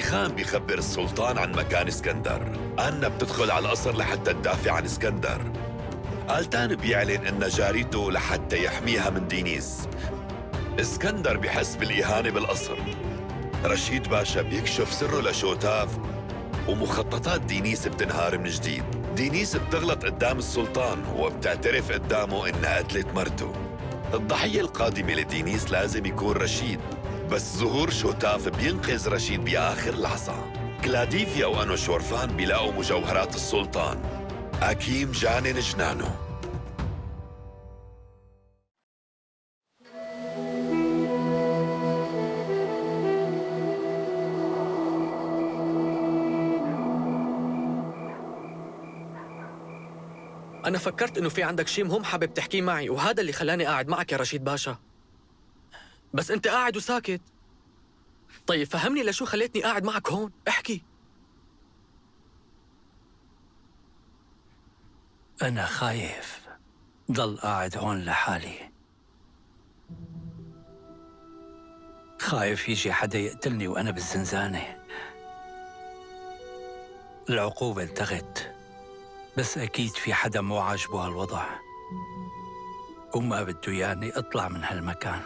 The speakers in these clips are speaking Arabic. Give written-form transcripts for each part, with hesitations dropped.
خان بيخبر السلطان عن مكان اسكندر. أنا بتدخل على القصر لحتى تدافع عن اسكندر. آلتان بيعلن إن جاريته لحتى يحميها من دينيس. اسكندر بحس بالإهانة بالقصر. رشيد باشا بيكشف سره لشوتاف، ومخططات دينيس بتنهار من جديد. دينيس بتغلط قدام السلطان وبتعترف قدامه إنها قتلت مرته. الضحية القادمة لدينيس لازم يكون رشيد، بس ظهور شوتاف بينقذ رشيد بآخر لحظة. كلاديفيا وأنوشورفان بيلاقوا مجوهرات السلطان. أكيم جانن جنانه. أنا فكرت إنه في عندك شيء مهم حابب تحكيه معي، وهذا اللي خلاني قاعد معك يا رشيد باشا. بس أنت قاعد وساكت. طيب فهمني لشو خليتني قاعد معك هون؟ احكي. أنا خايف ضل قاعد هون لحالي. خايف يجي حدا يقتلني وأنا بالزنزانة. العقوبة التغت، بس أكيد في حدا مو عاجبه هالوضع وما بده ياني أطلع من هالمكان.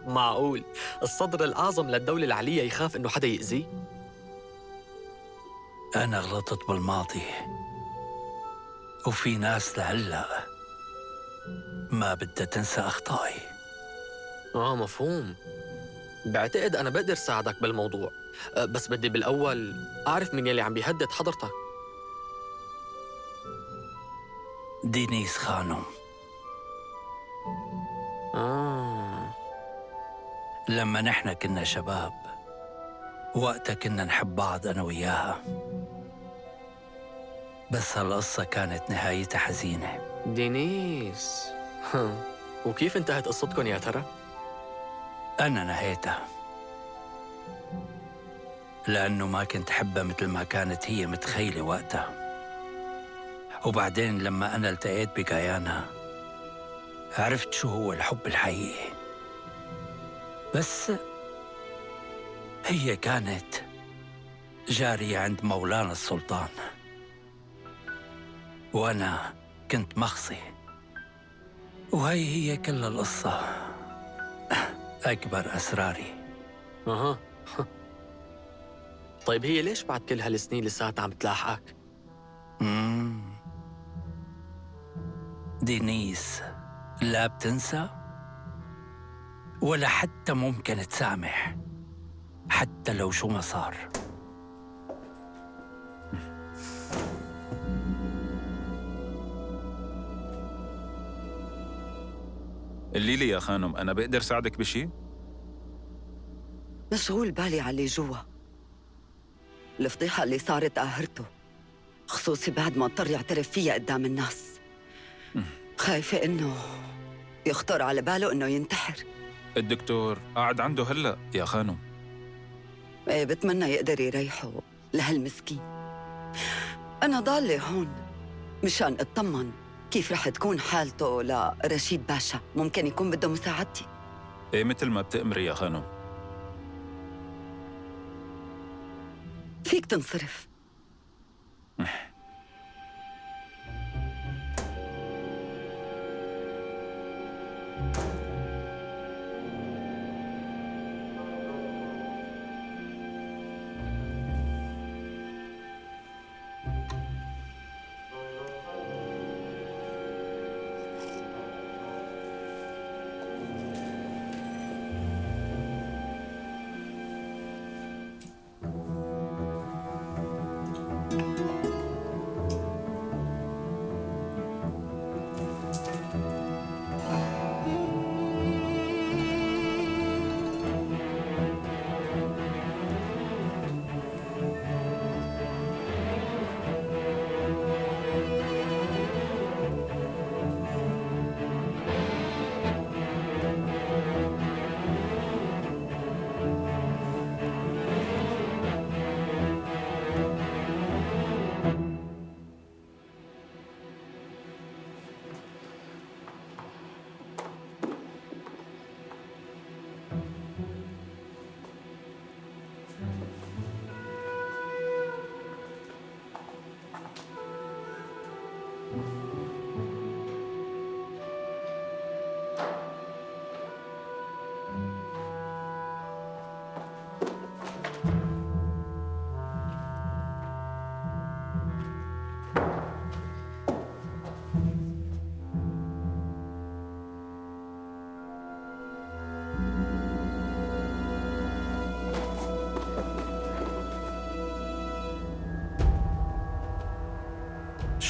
معقول الصدر الأعظم للدولة العليا يخاف إنه حدا يأذيه؟ أنا غلطت بالماضي، وفي ناس لهلأ ما بدها تنسى أخطائي. مفهوم. بعتقد أنا بقدر ساعدك بالموضوع، بس بدي بالأول أعرف مين يلي عم بيهدد حضرتك. دينيس خانم. لما نحن كنا شباب، وقتها كنا نحب بعض أنا وياها، بس هالقصة كانت نهايتها حزينة. دينيس. وكيف انتهت قصتكم يا ترى؟ أنا نهيتها لأنه ما كنت حبها مثل ما كانت هي متخيلة وقتها. وبعدين لما أنا التقيت بجايانا عرفت شو هو الحب الحقيقي. بس هي كانت جارية عند مولانا السلطان، وأنا كنت مخصي. وهي هي كل القصة، أكبر أسراري. أها. طيب هي ليش بعد كل هالسنين لساتها عم تلاحقك؟ دينيس لا بتنسى ولا حتى ممكن تسامح، حتى لو شو ما صار. قولي لي يا خانم، أنا بقدر ساعدك بشي؟ مشغول بالي على اللي جوا. الفضيحة اللي صارت قاهرته، خصوصي بعد ما اضطر يعترف فيها قدام الناس. خايفة إنه يخطر على باله إنه ينتحر. الدكتور قاعد عنده هلأ يا خانم. إيه، بتمنى يقدر يريحه لهالمسكين. أنا ضالة هون مشان اطمن كيف رح تكون حالته لرشيد باشا. ممكن يكون بده مساعدتي. إيه، مثل ما بتأمري يا خانم. فيك تنصرف.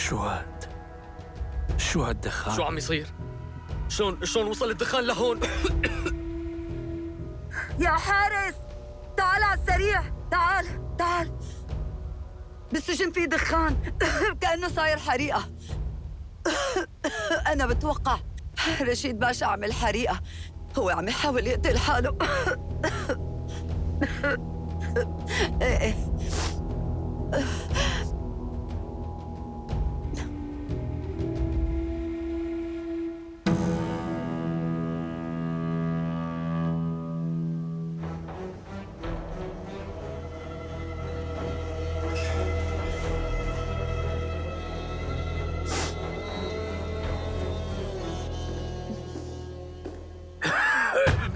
شو هالدخان؟ شو عم يصير؟ شلون وصل الدخان لهون؟ يا حارس، تعال على السريع، تعال. بالسجن في دخان. كأنه صاير حريقة. أنا بتوقع رشيد باشا عمل حريقة. هو عم يحاول يقتل حاله. إيه.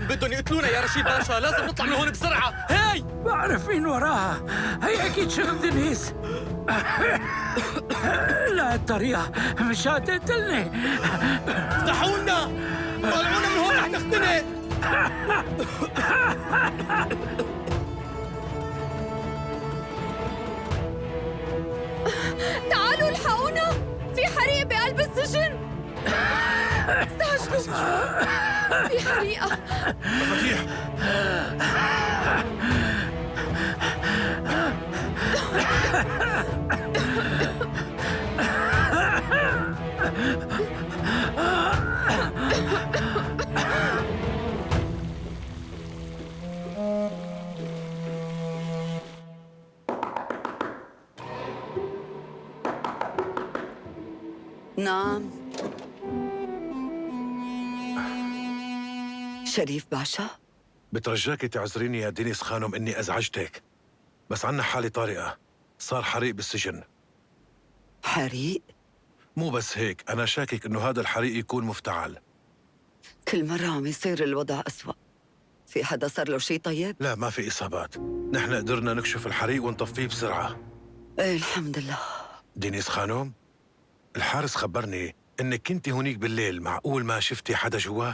بدهم يقتلونا يا رشيد باشا، لازم نطلع من هون بسرعة. هاي بعرف مين وراها. هي أكيد شرب دنيس. لا الطريقة مشان تقتلني. افتحوا لنا، طلعونا من هون رح نختنق. تعالوا الحقونا، في حريق بقلب السجن. استعجلوا، في حريقة. مفاتيح. نعم. شريف باشا؟ بترجاك تعذريني يا دينيس خانم إني أزعجتك، بس عنا حالة طارئة. صار حريق بالسجن. حريق؟ مو بس هيك، أنا شاكك إنه هذا الحريق يكون مفتعل. كل مرة عم يصير الوضع أسوأ. في حدا صار له شي طيب؟ لا، ما في إصابات. نحن قدرنا نكشف الحريق ونطفيه بسرعة. إيه الحمد لله. دينيس خانم، الحارس خبرني إنك كنتي هونيك بالليل. معقول ما شفتي حدا جوا؟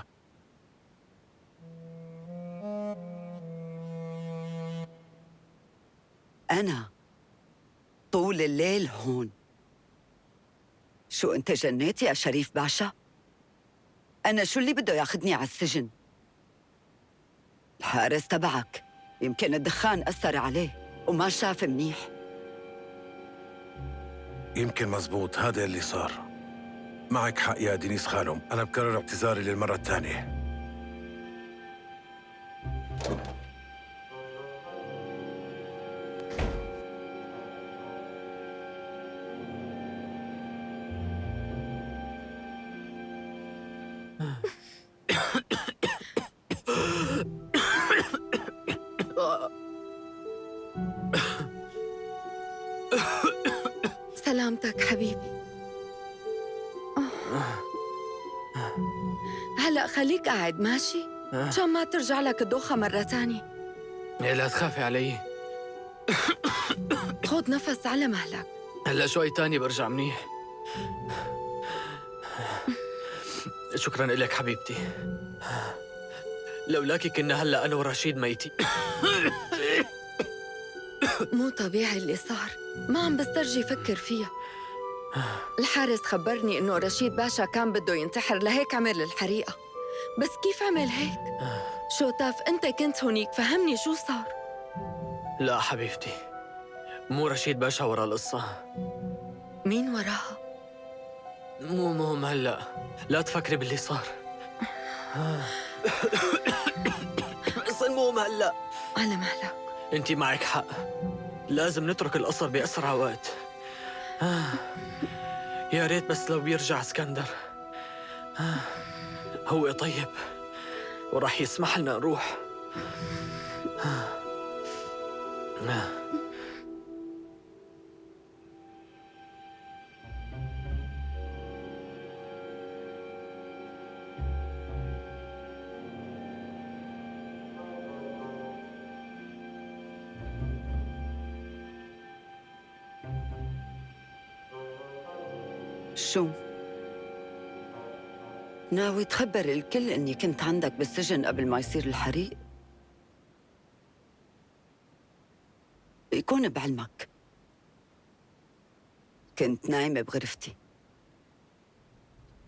أنا طول الليل هون. شو أنت جنيت يا شريف باشا؟ أنا شو اللي بده ياخدني على السجن؟ الحارس تبعك يمكن الدخان أثر عليه وما شاف منيح. يمكن مزبوط، هذا اللي صار. معك حق يا دينيس خانم، أنا بكرر اعتذاري للمرة الثانية. سلامتك حبيبي. هلأ خليك قاعد ماشي عشان ما ترجع لك الدوخة مرة تانية. إيه لا تخافي علي، خذ نفس على مهلك. هلا شوي تاني برجع منيح. شكراً لك حبيبتي، لولاكي كنا هلا أنا ورشيد ميتين. مو طبيعي اللي صار، ما عم بسترجي فكر فيها. الحارس خبرني إنه رشيد باشا كان بده ينتحر لهيك عمل الحريقة. بس كيف عمل هيك؟ شو تاف أنت كنت هونيك، فهمني شو صار. لا حبيبتي، مو رشيد باشا ورا القصة. مين وراها؟ مو مهم هلا، لا تفكري باللي صار. بس المهم هلا على مهلك. انتي معك حق، لازم نترك القصر بأسرع وقت. يا ريت بس لو بيرجع اسكندر. هو طيب وراح يسمح لنا نروح. شو؟ ناوي تخبر الكل إني كنت عندك بالسجن قبل ما يصير الحريق؟ يكون بعلمك كنت نايمة بغرفتي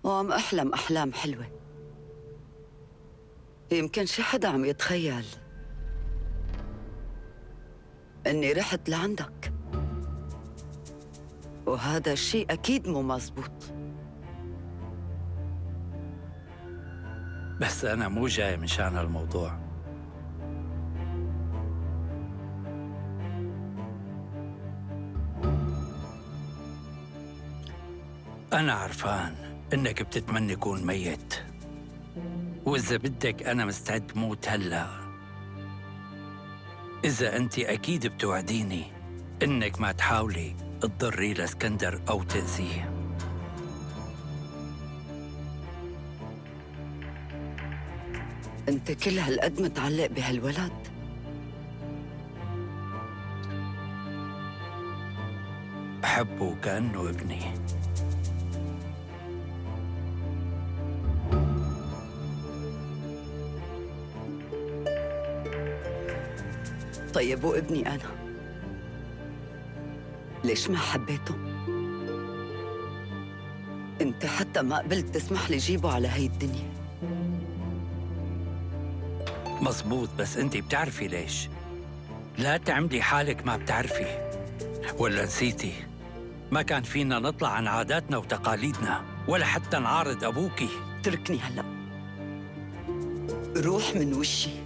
وعم أحلم أحلام حلوة. يمكن شي حدا عم يتخيل إني رحت لعندك، وهذا الشيء أكيد مو مزبوط. بس أنا مو جاي مشان هالموضوع. أنا عرفان إنك بتتمنى كون ميت، وإذا بدك أنا مستعد موت هلأ. إذا أنت أكيد بتوعديني إنك ما تحاولي تضري لاسكندر أو تأذيه. أنت كل هالقد متعلق بهالولد؟ بحبه كأنه ابني. طيب وابني أنا ليش ما حبيته؟ أنت حتى ما قبلت تسمح لي جيبه على هاي الدنيا. مزبوط، بس أنت بتعرفي ليش. لا تعملي حالك ما بتعرفي. ولا نسيتي ما كان فينا نطلع عن عاداتنا وتقاليدنا ولا حتى نعارض أبوكي. اتركني هلأ، روح من وشي.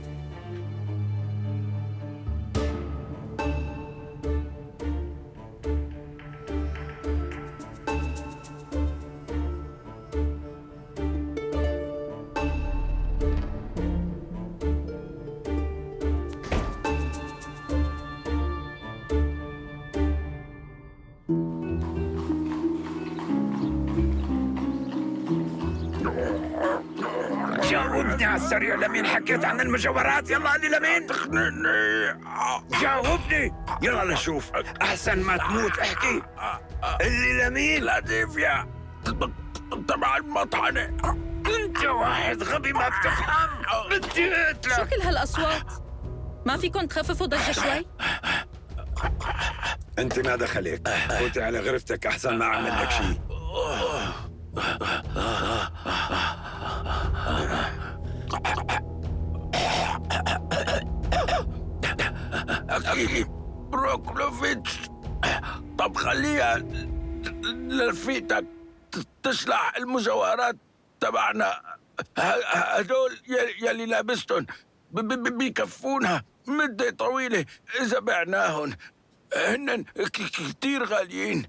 جاوبني على السريع، لمين حكيت عن المجوهرات؟ يلا قال لي لمين؟ تخنقني. جاوبني يلا لشوف، احسن ما تموت احكي. اللي لمين؟ لاتيفيا تبع المطحنة. انت واحد غبي ما بتفهم. بدي اقتلك. شو كل هالأصوات؟ ما فيكن تخففوا ضجة شوي؟ انت ما دخلك، فوتي على غرفتك احسن ما اعمل لك شيء. أكيد بروكلوفيتش. طب خليها لفيتك تشلح المجوهرات تبعنا. هدول يلي لابستن بيكفونا مدة طويلة إذا بعناهن. هن كتير غاليين.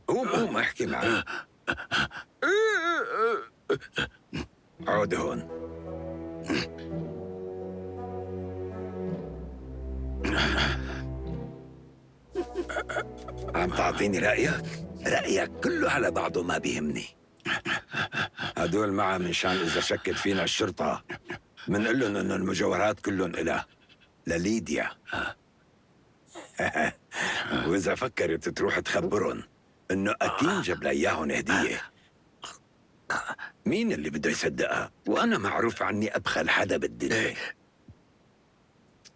قوم احكي معي. عود هون. عم تعطيني رأيك؟ رأيك كله على بعضه ما بيهمني. هدول معها منشان إذا شكت فينا الشرطة منقول لهم إنه المجوهرات كلهم إلها لليديا. وإذا فكرت تروح تخبرهم إنه أكيد جاب لها إياهم هدية، مين اللي بده يصدقها؟ وأنا معروف عني أبخل حدا بالدنيا.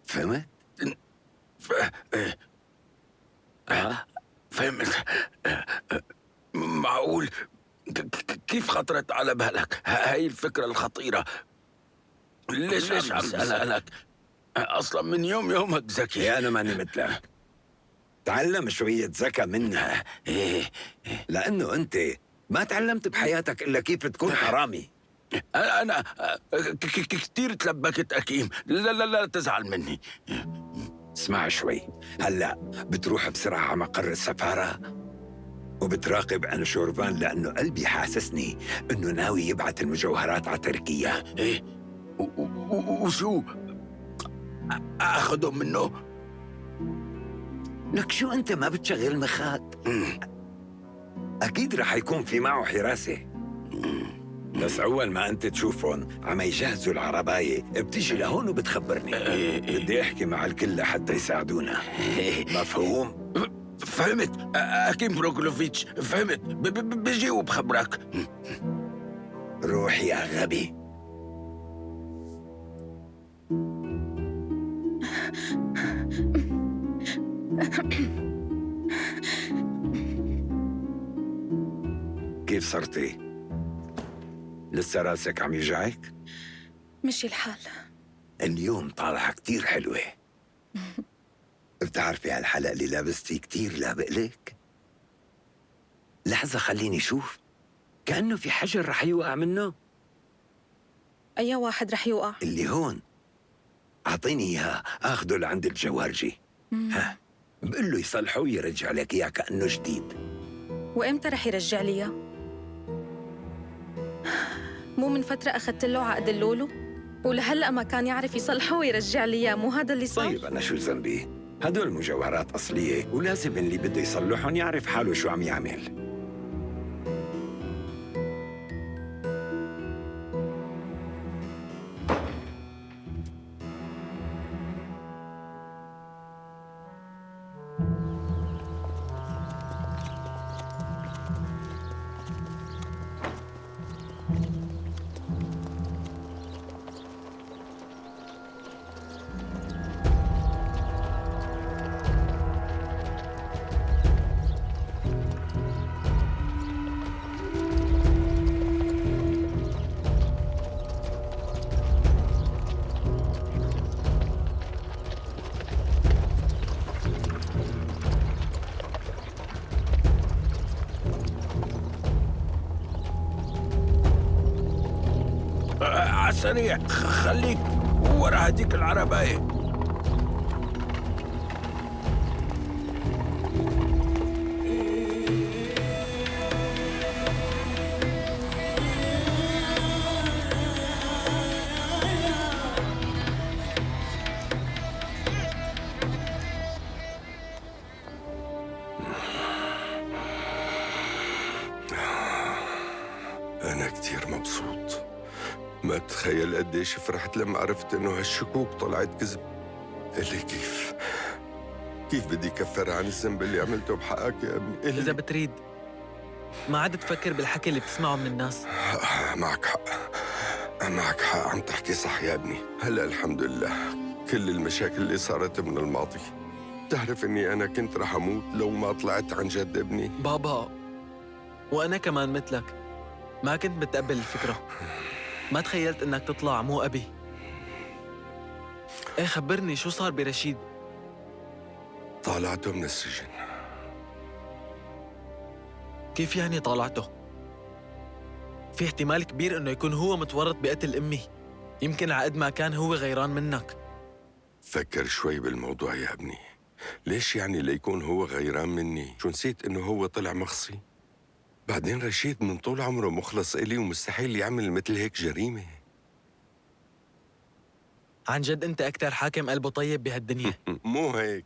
فهمت؟ فهمت. معقول؟ كيف خطرت على بالك هاي الفكرة الخطيرة؟ ليش عم أسألك؟ أصلا من يومك ذكي. أنا ماني مثلك. تعلم شوية ذكاء مني. لأنه أنت ما تعلمت بحياتك إلا كيف تكون حرامي. أنا كتير تلبكت أكيم. لا تزعل مني. اسمع شوي، هلأ بتروح بسرعة على مقر السفارة وبتراقب أنشورفان، لأنه قلبي حاسسني إنه ناوي يبعث المجوهرات على تركيا. إيه؟ وشو؟ أخذهم منه؟ لك شو أنت ما بتشغل مخك؟ أكيد رح يكون في معه حراسة. بس أول ما أنت تشوفهم عم يجهزوا العرباية بتيجي لهون وبتخبرني. بدي أحكي مع الكل لحتى يساعدونا. مفهوم؟ فهمت أكيم بروكلوفيتش، فهمت. بجي وبخبرك. روح يا غبي. كيف صرتي؟ لسه راسك عم يوجعك؟ مشي الحال. اليوم طالعة كتير حلوة. بتعرفي هالحلق اللي لابستي كتير لابق لك؟ لحظة خليني شوف، كأنه في حجر رح يوقع منه. أي واحد رح يوقع؟ اللي هون. أعطيني إياه أخذه لعند الجوارجي. ها، بقول له يصلحه ويرجع لك إياه كأنه جديد. وإمتى رح يرجع لي إياه؟ مو من فترة أخذت له عقد اللولو؟ ولهلأ ما كان يعرف يصلحه ويرجع لي إياه، مو هذا اللي صار؟ طيب أنا شو ذنبي؟ هدول مجوهرات أصلية ولازم اللي بده يصلحهم يعرف حاله شو عم يعمل. عالسريع، خليك ورا هديك العرباية. أنا كتير مبسوط. ما تخيل قديش فرحت لما عرفت إنه هالشكوك طلعت كذب. إلي كيف بدي كفر عن الذنب اللي عملته بحقك يا ابني؟ إذا بتريد ما عاد تفكر بالحكي اللي بتسمعه من الناس. معك حق، عم تحكي صح يا ابني. هلا الحمد لله كل المشاكل اللي صارت من الماضي. بتعرف إني أنا كنت رح أموت لو ما طلعت عن جد ابني. بابا، وأنا كمان مثلك ما كنت متقبل الفكرة. ما تخيلت إنك تطلع مو أبي. إيه خبرني شو صار برشيد؟ طالعته من السجن. كيف يعني طالعته؟ في احتمال كبير إنه يكون هو متورط بقتل أمي. يمكن عقد ما كان هو غيران منك. فكر شوي بالموضوع يا ابني. ليش يعني ليكون هو غيران مني؟ شو نسيت إنه هو طلع مخصي؟ بعدين رشيد من طول عمره مخلص إلي ومستحيل يعمل مثل هيك جريمة. عن جد أنت أكتر حاكم قلبه طيب بهالدنيا. مو هيك،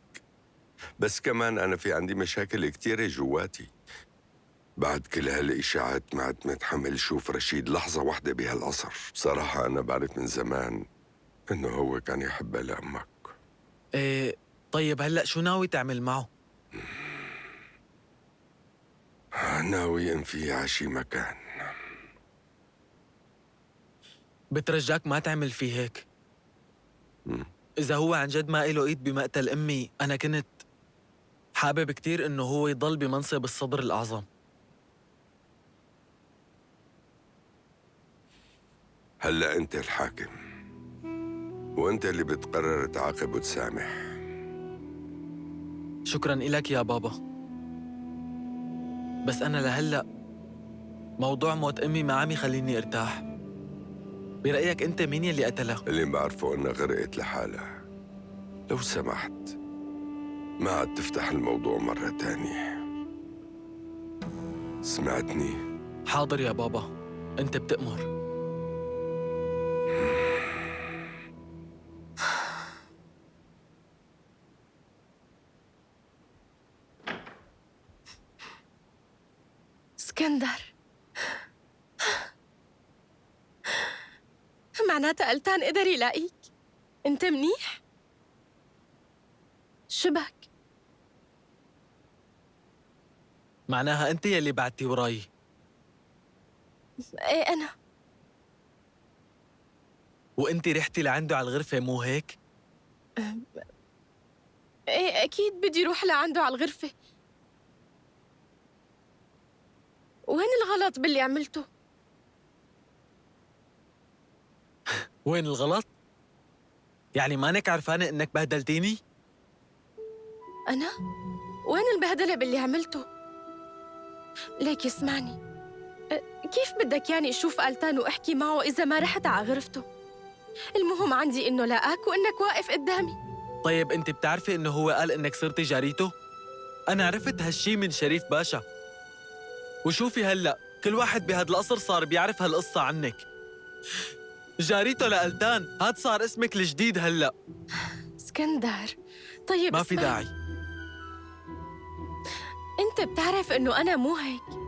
بس كمان أنا في عندي مشاكل كتيرة جواتي. بعد كل هالإشاعات ما عدت متحمل شوف رشيد لحظة واحدة بهالقصر. بصراحة أنا بعرف من زمان إنه هو كان يحبها لأمك. إيه طيب هلأ شو ناوي تعمل معه؟ ناوي انفيه على شي مكان. بترجاك ما تعمل فيه هيك. إذا هو عن جد ما إله إيد بمقتل أمي، أنا كنت حابب كتير إنه هو يضل بمنصب الصدر الأعظم. هلأ أنت الحاكم، وأنت اللي بتقرر تعاقب وتسامح. شكراً إلك يا بابا، بس أنا لهلأ موضوع موت أمي ما عم يخليني ارتاح. برأيك أنت مين يلي قتلها؟ اللي بعرفه إنها غرقت لحالها. لو سمحت ما عاد تفتح الموضوع مرة تانية. سمعتني؟ حاضر يا بابا، أنت بتأمر. اسكندر، معناتها قلتان قدر يلاقيك. انت منيح؟ شبك؟ معناها أنت يلي بعتي وراي. ايه أنا. وأنت رحتي لعنده على الغرفة مو هيك؟ إيه أكيد بدي روح لعنده على الغرفة. وين الغلط باللي عملته؟ وين الغلط؟ يعني مانك عرفانة إنك بهدلتيني؟ أنا؟ وين البهدلة باللي عملته؟ ليك اسمعني، كيف بدك يعني أشوف ألتان وأحكي معه إذا ما رحت على غرفته؟ المهم عندي إنه لاقاك وإنك واقف قدامي. طيب أنت بتعرفي إنه هو قال إنك صرتي جاريته؟ أنا عرفت هالشي من شريف باشا. وشوفي هلأ كل واحد بهاد القصر صار بيعرف هالقصة عنك. جاريته لألتان، هاد صار اسمك الجديد هلأ. اسكندر، طيب ما في اسمعني. داعي. أنت بتعرف إنه أنا مو هيك،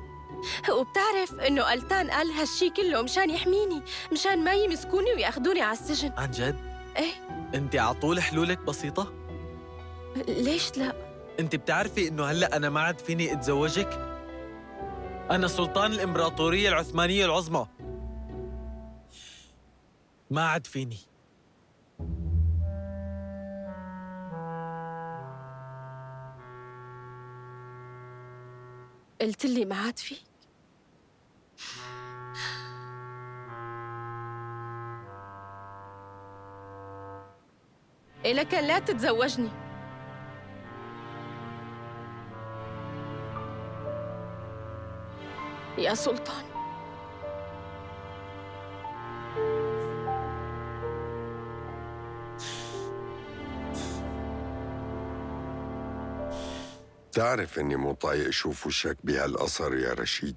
وبتعرف إنه ألتان قال هالشي كله مشان يحميني، مشان ما يمسكوني وياخدوني على السجن. عن جد؟ إيه. أنت عطول حلولك بسيطة؟ ليش لا؟ أنت بتعرفي إنه هلأ أنا ما عاد فيني أتزوجك؟ أنا سلطان الإمبراطورية العثمانية العظمى. ما عاد فيني. قلت لي ما عاد فيك. إيه لكن لا تتزوجني. يا سلطان. تعرف إني مو طايق أشوف وشك بهالقصر يا رشيد.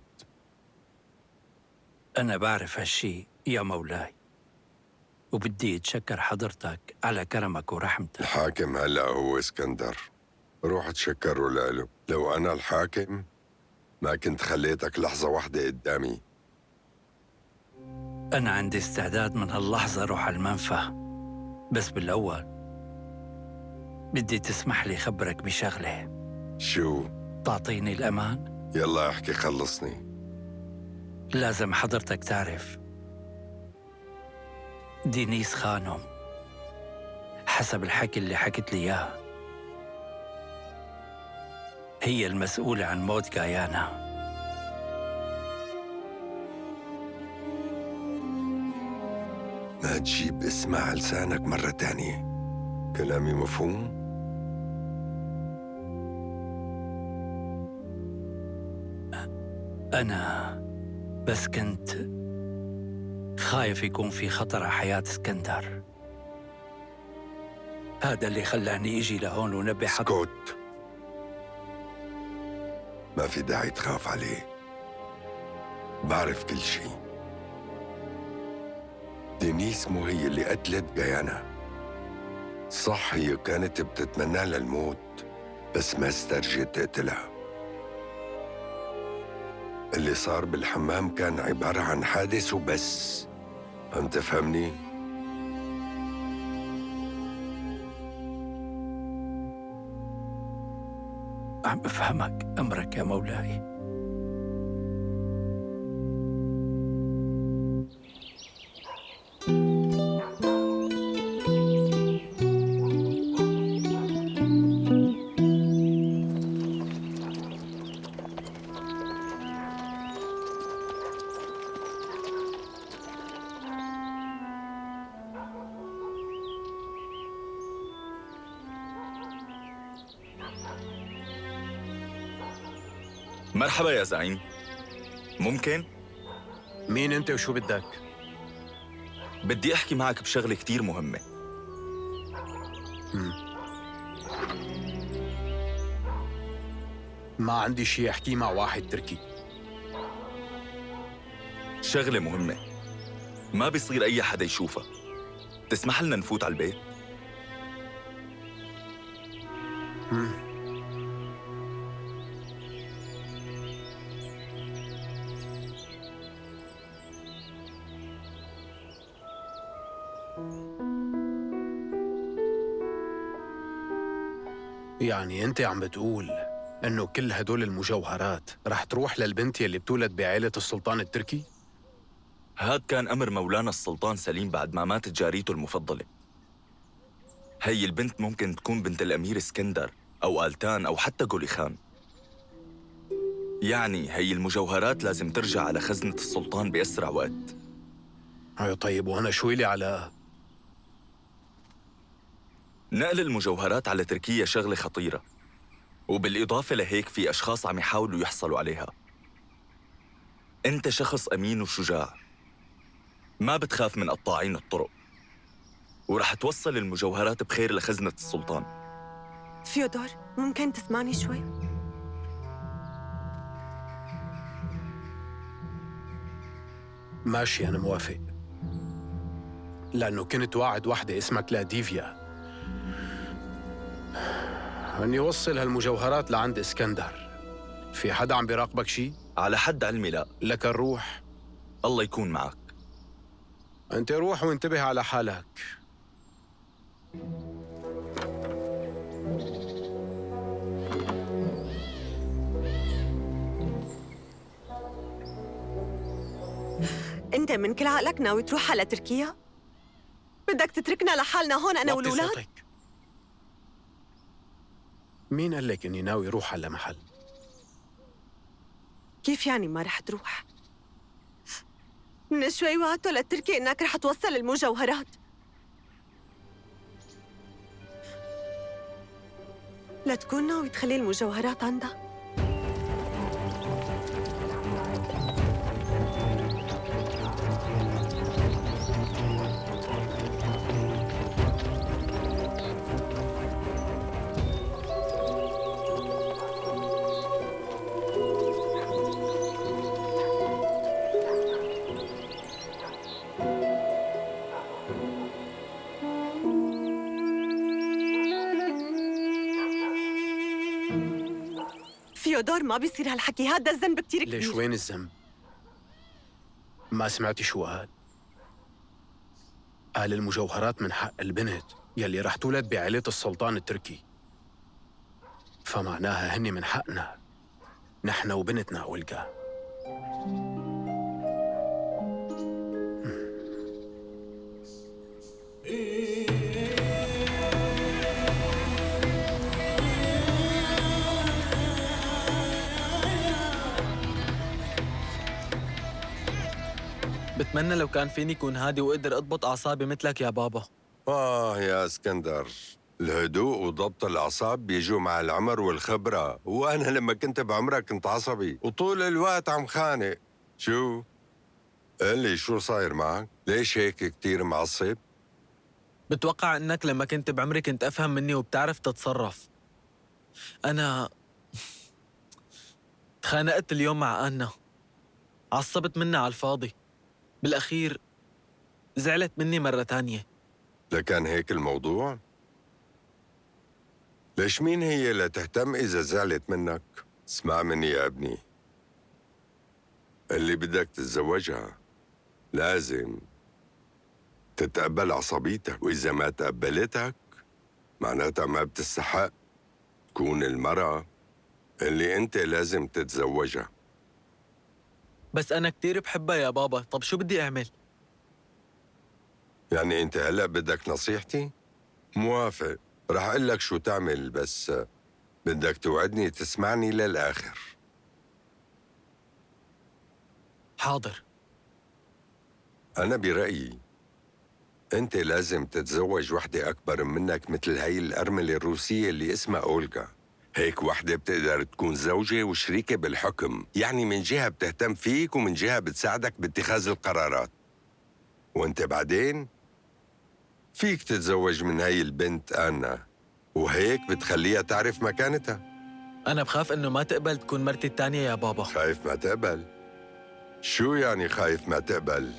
أنا بعرف هالشي يا مولاي، وبدي أتشكر حضرتك على كرمك ورحمتك. الحاكم هلأ هو اسكندر، روح تشكره له. لو أنا الحاكم ما كنت خليتك لحظة واحدة قدامي. أنا عندي استعداد من هاللحظة روح على المنفى، بس بالأول بدي تسمح لي خبرك بشغلة. شو؟ تعطيني الأمان؟ يلا احكي خلصني. لازم حضرتك تعرف دينيس خانم حسب الحكي اللي حكت لي إياه هي المسؤولة عن موت غايانا. ما تجيب اسمها على لسانك مرة تانية. كلامي مفهوم؟ أنا بس كنت خايف يكون في خطر على حياة اسكندر. هذا اللي خلاني اجي لهون ونبه اسكت. ما في داعي تخاف عليه، بعرف كل شي. دينيس مو هي اللي قتلت غايانا. صح هي كانت بتتمنى لها الموت بس ما استرجت تقتلها. اللي صار بالحمام كان عبارة عن حادث وبس. عم تفهمني؟ عم بفهمك، أمرك يا مولاي. مرحبا يا زعيم، ممكن؟ مين أنت وشو بدك؟ بدي أحكي معك بشغلة كتير مهمة. ما عندي شي أحكي مع واحد تركي. شغلة مهمة ما بيصير أي حدا يشوفها. تسمح لنا نفوت على البيت؟ يعني أنت عم بتقول إنه كل هدول المجوهرات رح تروح للبنت يلي بتولد بعائلة السلطان التركي؟ هاد كان أمر مولانا السلطان سليم بعد ما ماتت جاريته المفضلة. هي البنت ممكن تكون بنت الأمير اسكندر أو آلتان أو حتى غولي خان. يعني هي المجوهرات لازم ترجع على خزنة السلطان بأسرع وقت. أيوة طيب، وأنا شو لي على نقل المجوهرات على تركيا شغلة خطيرة، وبالإضافة لهيك في أشخاص عم يحاولوا يحصلوا عليها. أنت شخص أمين وشجاع، ما بتخاف من قطاعين الطرق، ورح توصل المجوهرات بخير لخزنة السلطان. فيودور، ممكن تسمعني شوي؟ ماشي، أنا موافق، لأنه كنت واعد وحدة اسمها كلاديفيا أن يوصل هالمجوهرات لعند اسكندر. في حدا عم بيراقبك شي؟ على حد علمي لا. لك الروح. الله يكون معك. أنت روح وانتبه على حالك. أنت من كل عقلك ناوي تروح على تركيا؟ بدك تتركنا لحالنا هون أنا وطي والولاد؟ صوتك. مين قال لك إني ناوي روح على محل؟ كيف يعني ما رح تروح؟ من شوي وعدتوا لتركي إنك رح توصل المجوهرات. لا تكون ناوي تخلي المجوهرات عندها. فيودور، ما بيصير هالحكي، هذا الذنب كتير كبير. ليش وين الذنب؟ ما سمعتي شو قال؟ قال المجوهرات من حق البنت يلي رح تولد بعائلة السلطان التركي، فمعناها هني من حقنا نحن وبنتنا أولغا. بتمنى لو كان فيني كون هادي وأقدر أضبط أعصابي مثلك يا بابا. يا اسكندر، الهدوء وضبط الأعصاب بيجوا مع العمر والخبرة، وأنا لما كنت بعمرك كنت عصبي وطول الوقت عم خانق. شو؟ قل لي شو صاير معك؟ ليش هيك كتير معصب؟ بتوقع إنك لما كنت بعمري كنت أفهم مني وبتعرف تتصرف. أنا تخانقت اليوم مع آنا، عصبت منها على الفاضي، بالأخير زعلت مني مرة تانية. لكان هيك الموضوع؟ ليش مين هي لتهتم إذا زعلت منك؟ اسمع مني يا ابني، اللي بدك تتزوجها لازم تتقبل عصبيتك، وإذا ما تقبلتك معناتها ما بتستحق تكون المرأة اللي أنت لازم تتزوجها. بس أنا كتير بحبها يا بابا، طب شو بدي أعمل؟ يعني أنت هلأ بدك نصيحتي؟ موافق، رح أقول لك شو تعمل، بس بدك توعدني تسمعني للآخر. حاضر. أنا برأيي أنت لازم تتزوج وحدة أكبر منك، مثل هاي الأرملة الروسية اللي اسمها أولغا. هيك وحدة بتقدر تكون زوجة وشريكة بالحكم، يعني من جهة بتهتم فيك ومن جهة بتساعدك باتخاذ القرارات. وانت بعدين فيك تتزوج من هاي البنت آنا، وهيك بتخليها تعرف مكانتها. أنا بخاف إنه ما تقبل تكون مرتي التانية يا بابا. خايف ما تقبل؟ شو يعني خايف ما تقبل؟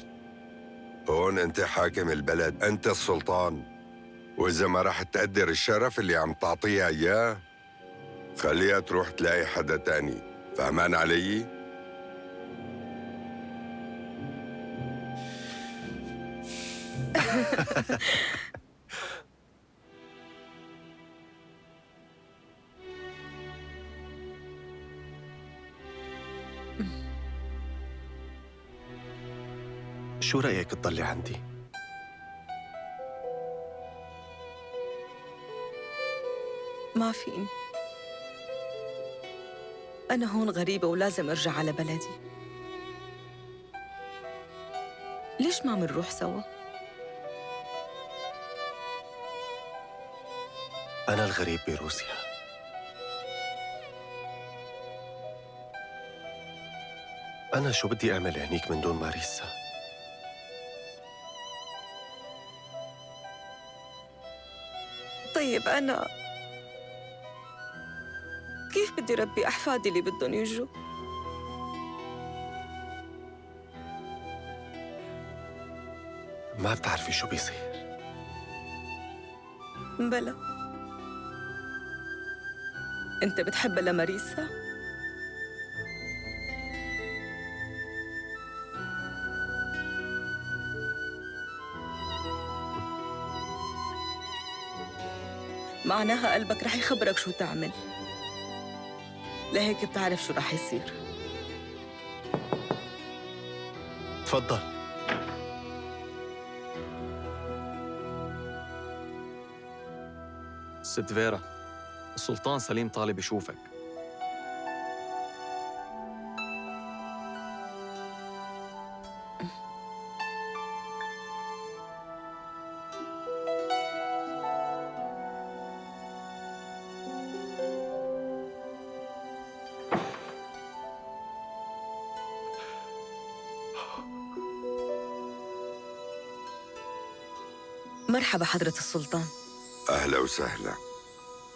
هون انت حاكم البلد، انت السلطان، وإذا ما راح تقدر الشرف اللي عم تعطيها إياه خليها تروح تلاقي حدا تاني. فهمان علي؟ شو رأيك تضلي عندي؟ ما فيني. أنا هون غريبة ولازم أرجع على بلدي. ليش ما منروح سوا؟ أنا الغريب بروسيا. أنا شو بدي أعمل هنيك من دون ماريسا؟ طيب أنا كيف بدي ربي أحفادي اللي بدهم يجوا؟ ما بتعرفي شو بيصير. بلا أنت بتحبها لماريسا؟ معناها قلبك رح يخبرك شو تعمل، لهيك بتعرف شو رح يصير. تفضل. ست فيرا، السلطان سليم طالب يشوفك. مرحبا حضرة السلطان. أهلا وسهلا.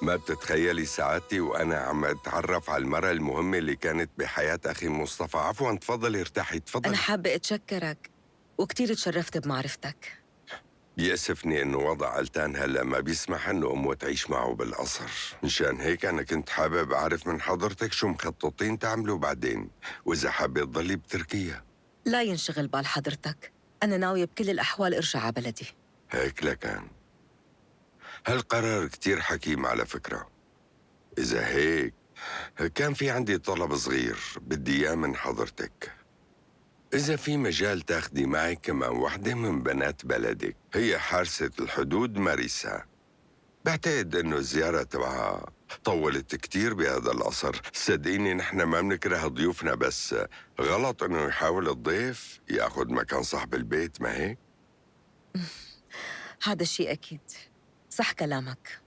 ما بتتخيلي سعادتي وأنا عم أتعرف على المرأة المهمة اللي كانت بحياة أخي مصطفى. عفواً، تفضلي ارتاحي، تفضلي. أنا حابة أتشكرك وكتير تشرفت بمعرفتك. بيأسفني إنه وضع ألتان هلأ ما بيسمح إنه أمه تعيش معه بالقصر. مشان هيك أنا كنت حابب أعرف من حضرتك شو مخططين تعملوا بعدين، وإذا حابة تضلي بتركيا. لا ينشغل بال حضرتك، أنا ناوية بكل الأحوال أرجع على بلدي. هيك لكان. هالقرار كتير حكيم على فكرة. إذا هيك كان في عندي طلب صغير بدي إياه من حضرتك. إذا في مجال تاخدي معي كمان وحدة من بنات بلدك، هي حارسة الحدود ماريسا. بعتقد إنه الزيارة تبعها طولت كتير بهذا القصر. صدقيني نحن ما بنكره ضيوفنا، بس غلط إنه يحاول الضيف ياخد مكان صاحب البيت، ما هيك؟ هذا الشيء أكيد صح كلامك.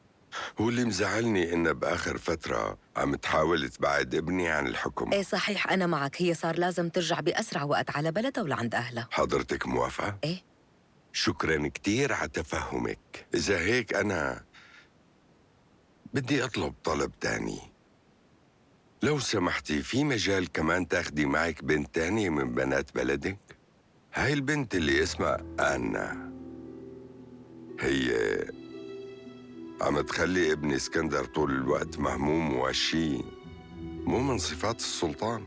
هو اللي مزعلني إنه بآخر فترة عم تحاول تبعد ابني عن الحكم. إيه صحيح، أنا معك. هي صار لازم ترجع بأسرع وقت على بلدها ولعند أهلها. حضرتك موافقة؟ إيه. شكراً كتير على تفهمك. إذا هيك أنا بدي أطلب طلب تاني. لو سمحتي، في مجال كمان تاخدي معك بنت تانية من بنات بلدك؟ هاي البنت اللي اسمها آنا، هي عم تخلي ابني اسكندر طول الوقت مهموم ووشي، مو من صفات السلطان.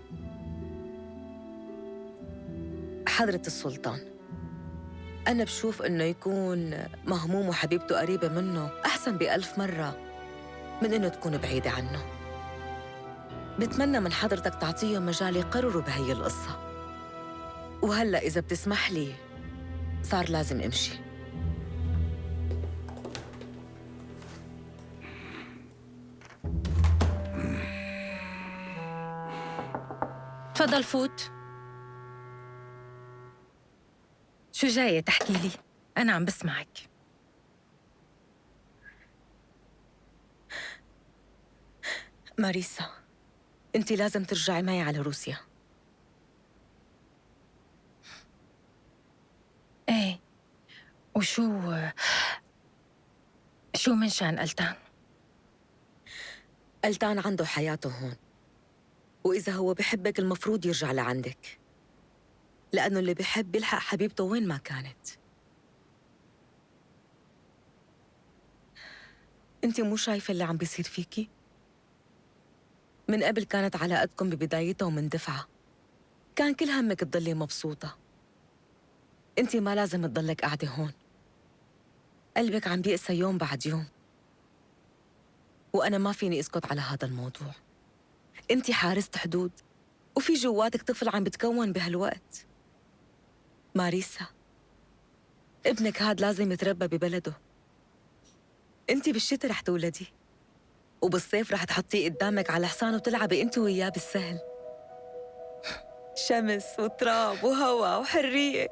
حضرة السلطان، أنا بشوف إنه يكون مهموم وحبيبته قريبة منه أحسن ب1000 مرة من إنه تكون بعيدة عنه. بتمنى من حضرتك تعطيهم مجال يقرروا بهي القصة. وهلأ إذا بتسمح لي صار لازم أمشي. تفضل فوت. شو جاية تحكي لي؟ أنا عم بسمعك. ماريسا، أنت لازم ترجعي معي على روسيا. إيه، وشو من شان ألتان؟ ألتان عنده حياته هون، وإذا هو بحبك المفروض يرجع لعندك، لأنه اللي بحب بيلحق حبيبته وين ما كانت. أنت مو شايفة اللي عم بيصير فيكي؟ من قبل كانت علاقتكم ببدايتها ومن دفعة كان كل همك تضلي مبسوطة. أنت ما لازم تضلك قاعدة هون، قلبك عم بيقسى يوم بعد يوم، وأنا ما فيني أسكت على هذا الموضوع. أنت حارسة حدود وفي جواتك طفل عم بتكون بهالوقت. ماريسا، ابنك هاد لازم يتربى ببلده. أنت بالشتاء رح تولدي وبالصيف رح تحطيه قدامك على حصان وتلعبي انت وياه بالسهل. شمس وتراب وهواء وحرية.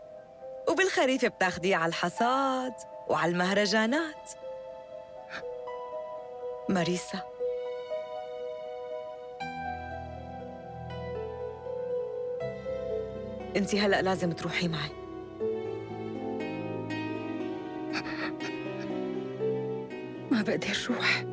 وبالخريف بتاخديه على الحصاد وعلى المهرجانات. ماريسا، انتي هلأ لازم تروحي معي. ما بقدر روح.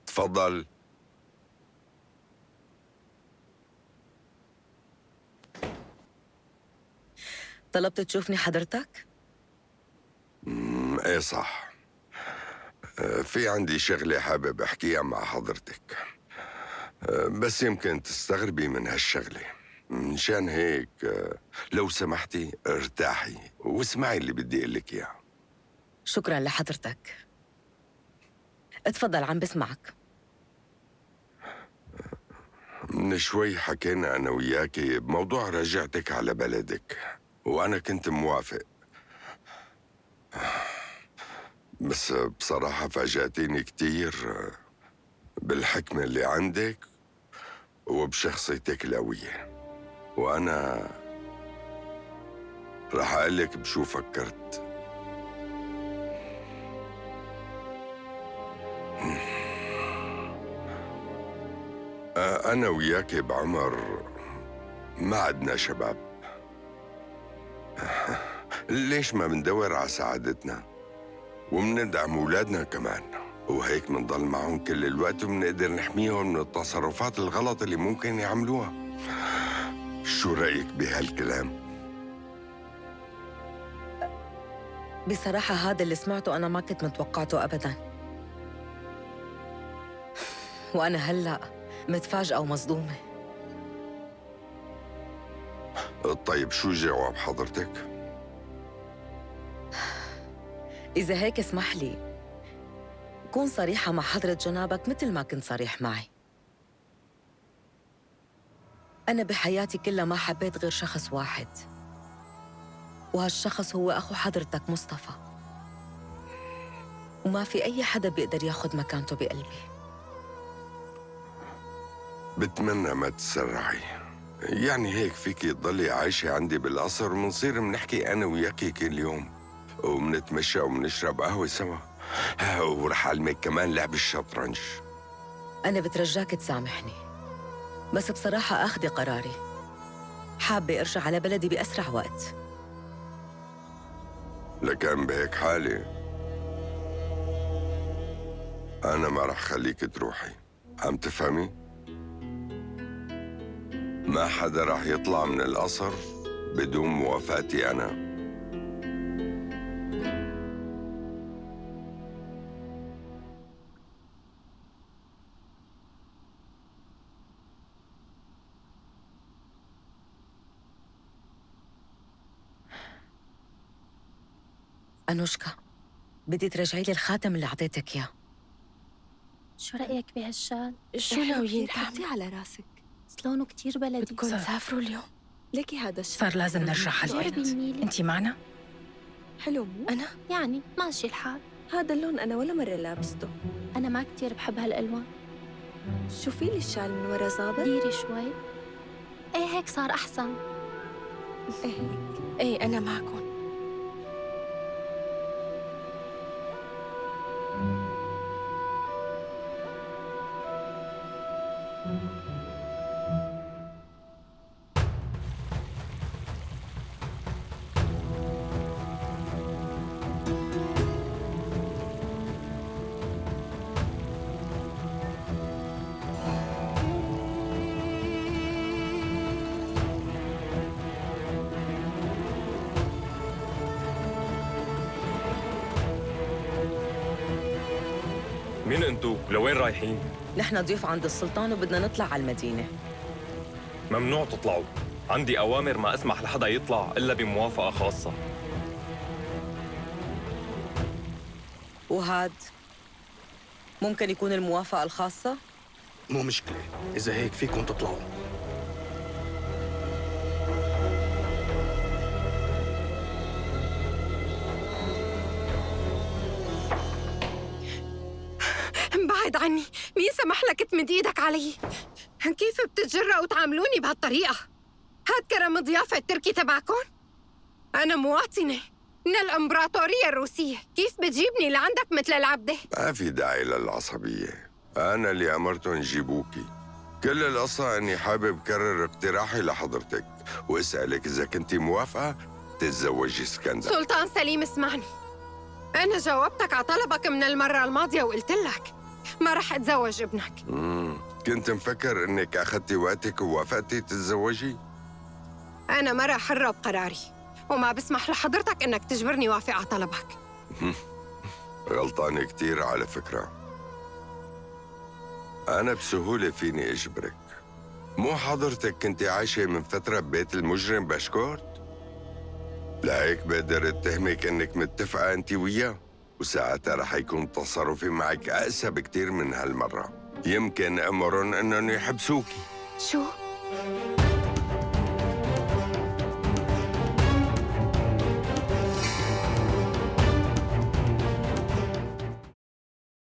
تفضل. طلبت تشوفني حضرتك؟ ايه صح. في عندي شغلة حابب احكيها مع حضرتك، بس يمكن تستغربي من هالشغلة. مشان هيك لو سمحتي ارتاحي واسمعي اللي بدي اقول لك اياه. شكراً لحضرتك. اتفضل عم بسمعك. من شوي حكينا أنا وياكي بموضوع رجعتك على بلدك، وأنا كنت موافق، بس بصراحة فاجأتيني كتير بالحكمة اللي عندك وبشخصيتك القوية، وأنا رح أقلك بشو فكرت. أنا وياكي بعمر ما عدنا شباب. ليش ما بندور على سعادتنا ومندعم أولادنا كمان، وهيك منضل معهم كل الوقت ومنقدر نحميهم من التصرفات الغلط اللي ممكن يعملوها. شو رأيك بهالكلام؟ بصراحة هذا اللي سمعته أنا ما كنت متوقعته أبداً، وأنا هلأ متفاجئة ومصدومة. طيب شو جواب حضرتك؟ إذا هيك اسمح لي كون صريحة مع حضرة جنابك مثل ما كنت صريح معي. أنا بحياتي كلها ما حبيت غير شخص واحد، وهالشخص هو أخو حضرتك مصطفى، وما في أي حدا بيقدر ياخد مكانته بقلبي. بتمنى ما تسرعي، يعني هيك فيكي تضلي عايشة عندي بالقصر ومنصير منحكي أنا وياكي كل يوم ومنتمشى ومنشرب قهوة سوا، ورح أعلمك كمان لعب الشطرنج. أنا بترجاك تسامحني، بس بصراحة أخذي قراري، حابة أرجع على بلدي بأسرع وقت. لكن بهيك حالة أنا ما رح خليك تروحي، عم تفهمي؟ ما حدا رح يطلع من القصر بدون موافقتي أنا. أنوشكا، بدي ترجعي لي الخاتم اللي أعطيتك إياه. شو رأيك بهالشال؟ شو ناويين تعملي على راسك؟ لونه كتير بلدي. بدكم تسافروا اليوم؟ ليكي هذا الشال صار لازم نرجع على البيت. انتي معنا؟ حلو مو؟ أنا؟ يعني ماشي الحال. هذا اللون أنا ولا مرة لابسته. أنا ما كتير بحب هالألوان. شوفي لي الشال من ورا ظابط؟ ديري شوي. ايه هيك صار أحسن. ايه أنا معكم. مين انتو؟ لوين رايحين؟ نحن ضيوف عند السلطان وبدنا نطلع على المدينة. ممنوع تطلعوا. عندي أوامر ما أسمح لحدا يطلع إلا بموافقة خاصة. وهاد ممكن يكون الموافقة الخاصة؟ مو مشكلة، إذا هيك فيكم تطلعوا. بعد عني، مين سمح لك تمد ايدك علي؟ كيف بتتجرأوا تعاملوني بهالطريقة؟ هاد كرم ضيافة التركي تبعكم؟ أنا مواطنة من الإمبراطورية الروسية، كيف بتجيبني لعندك مثل العبدة؟ ما في داعي للعصبية، أنا اللي أمرتهم يجيبوكي. كل القصة أني حابب كرر اقتراحي لحضرتك وأسألك إذا كنتي موافقة تتزوجي اسكندر. سلطان سليم اسمعني، أنا جاوبتك على طلبك من المرة الماضية وقلت لك ما رح أتزوج ابنك. كنت مفكر إنك أخذتي وقتك ووافقتي تتزوجي؟ أنا مرة حرة بقراري وما بسمح لحضرتك إنك تجبرني وافق على طلبك. غلطانة كتير على فكرة. أنا بسهولة فيني أجبرك. مو حضرتك كنت عايشة من فترة ببيت المجرم باشكورت؟ لهيك بقدر اتهمك إنك متفقة أنت وياه، وساعتها رح يكون تصرفي معك أقسى بكتير من هالمرة. يمكن أمرن إنهم يحبسوكي. شو؟